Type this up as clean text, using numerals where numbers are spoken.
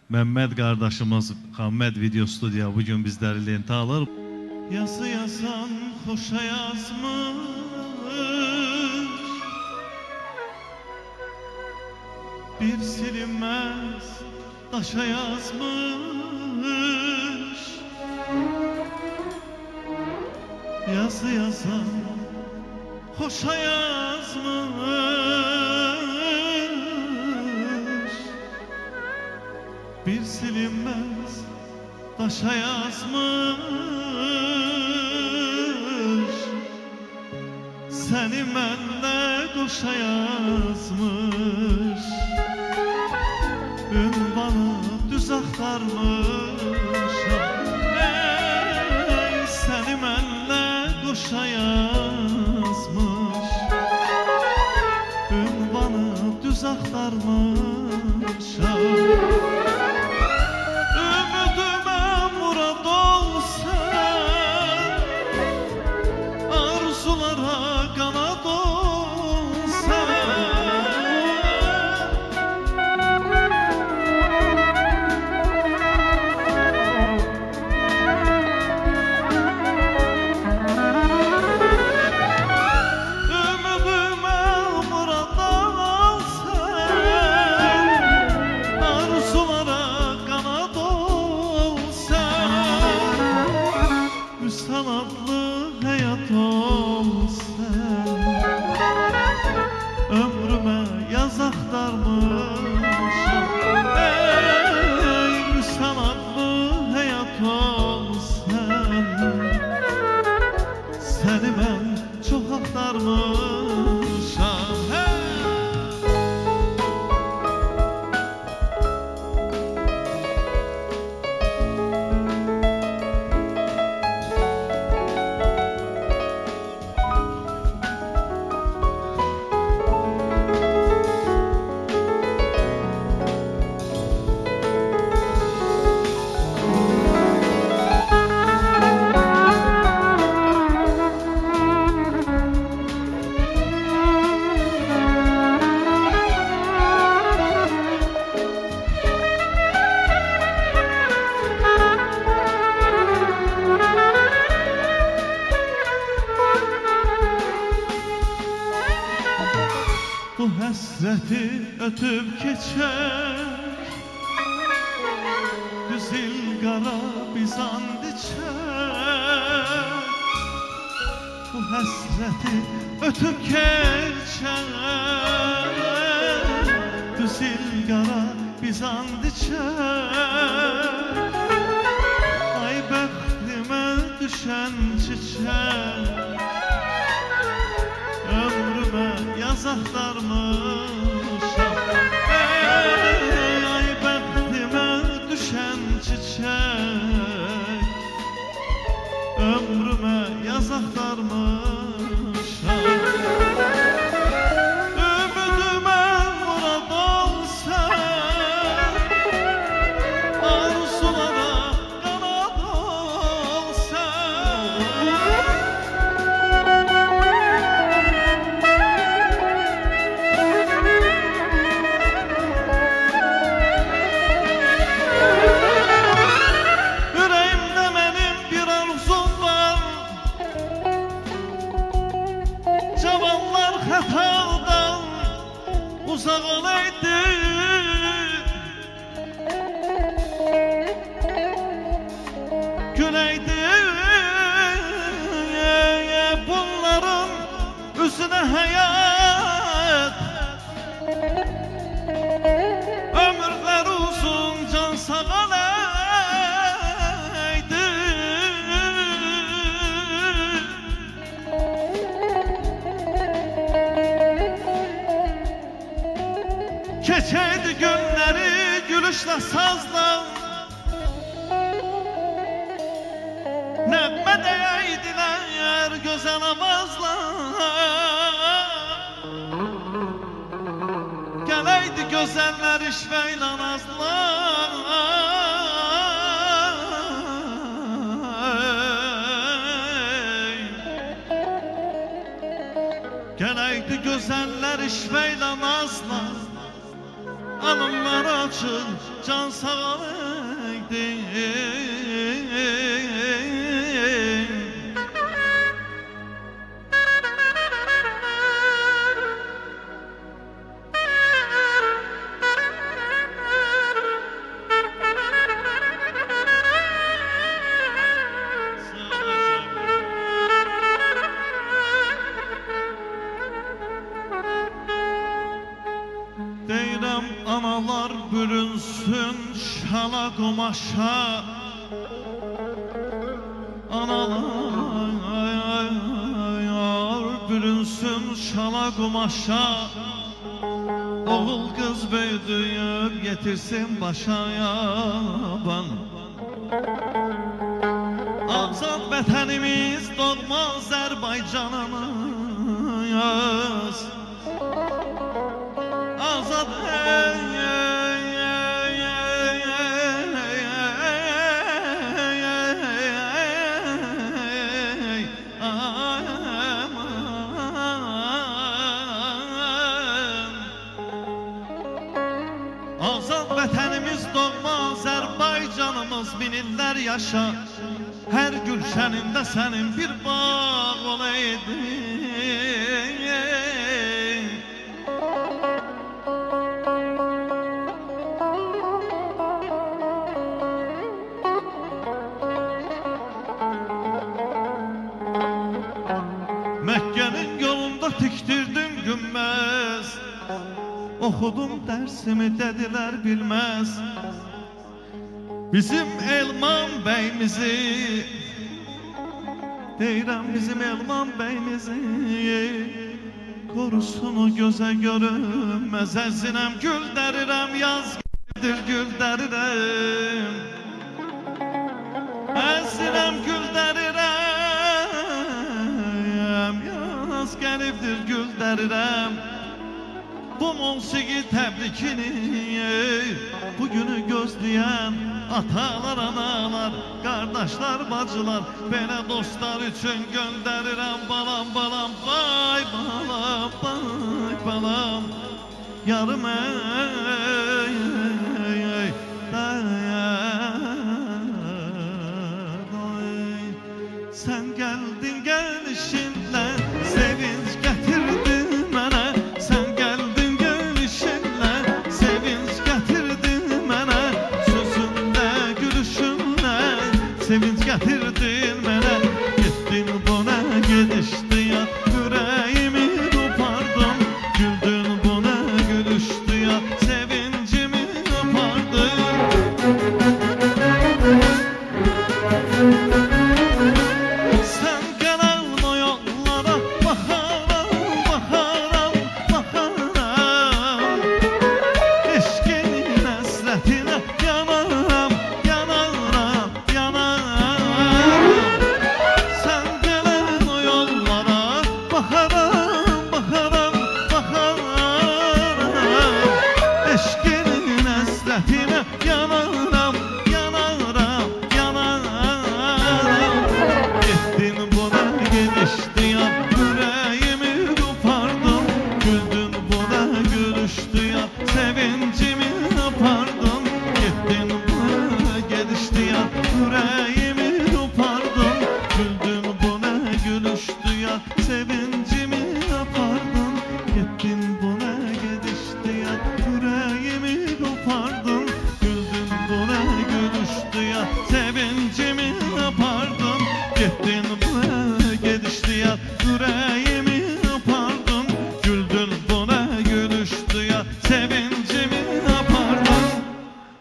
Mehmet kardeşimiz Muhammed Video Studio bugün bizleri lente alır. Yazı yazan hoşa yazmış, bir silinmez taşa yazmış. Yazı yazan hoşa yazmış, bir silinmez taşa yazmış. Seni mənlə qoşa yazmış, ünvanı düz axtarmış. Ey, səni mənlə qoşa yazmış, ünvanı düz axtarmış. Ümidimə murad olsan, arzulara qanad olsan. Ümidimə murad olsan, arzulara qanad olsan. Vüsal adlı həyat olsan, ömrümə yaz axtarmışam. Ey, vüsal adlı həyat olsan, səni mən çox axtarmışam. Bu həsrəti ötüb keçər, düz ilqara bizand içər. Bu həsrəti ötüb keçər, düz ilqara bizand içər. Ay bəxtimə düşən çiçək, ömrümə yaz axtarmışam. Ey, ay bəxtimə düşən çiçək, ömrümə yaz axtarmışam. Ümidimə murad olsan, arzulara qanad olsan. Ürəyimdə mənim bir arzum var, cavanlar xətadan uzaq olaydı. Güləydi bunların üzünə həyat. Ömürlər uzun, can sağ olaydı. Keçəydi günləri gülüşlə sazla, nəğmə deyəydilər gözəl avazla. Gələydi gözəllər işvə ilə nazla. Gələydi gözəllər işvə ilə nazla. alınlar açıq, can sağal idi. Deyirəm analar bürünsün şala qumaşa, analar bürünsün şala qumaşa, oğul qız böyüdüyüb getirsin başa yaban. Azad vətənimiz doğma Azərbaycanımız, azad azad vətənimiz doğma Azərbaycanımız, min illər yaşa. Hər gülşənində sənin bir bağ olaydı. Məkkənin yolunda tikdirdim günməz, oxudum dərsimi dedilər bilməz. Bizim Elman bəyimizi, deyirəm bizim Elman bəyimizi, korusun o gözə görünməz. Əzinəm gül dərirəm, yaz gəlibdir gül dərirəm, əzinəm gül dərirəm, yaz gəlibdir gül dərirəm. Bu musiqi təbrikini bugünü gözləyən atalar, analar, qardaşlar, bacılar, belə dostlar üçün göndərirəm. Balam, balam, bay balam, bay balam, yarım sən gəldin gəlişinlə, sevinç gətirdin mənə. Sən gəldin gəlişinlə, sevinç gətirdin mənə. Sözünlə, gülüşünlə, sevinç gətirdin mənə. Getdin bu nə gedişdi ya, ürəyimi qopardın. Güldün bu nə gülüşdü ya, sevincimi apardın. Sevincimi apardın, gittin bu ne gedişti ya, yüreğimi kopardın. Güldün bu ne gülüştü ya, sevincimi apardın. Gittin bu ne gedişti ya, yüreğimi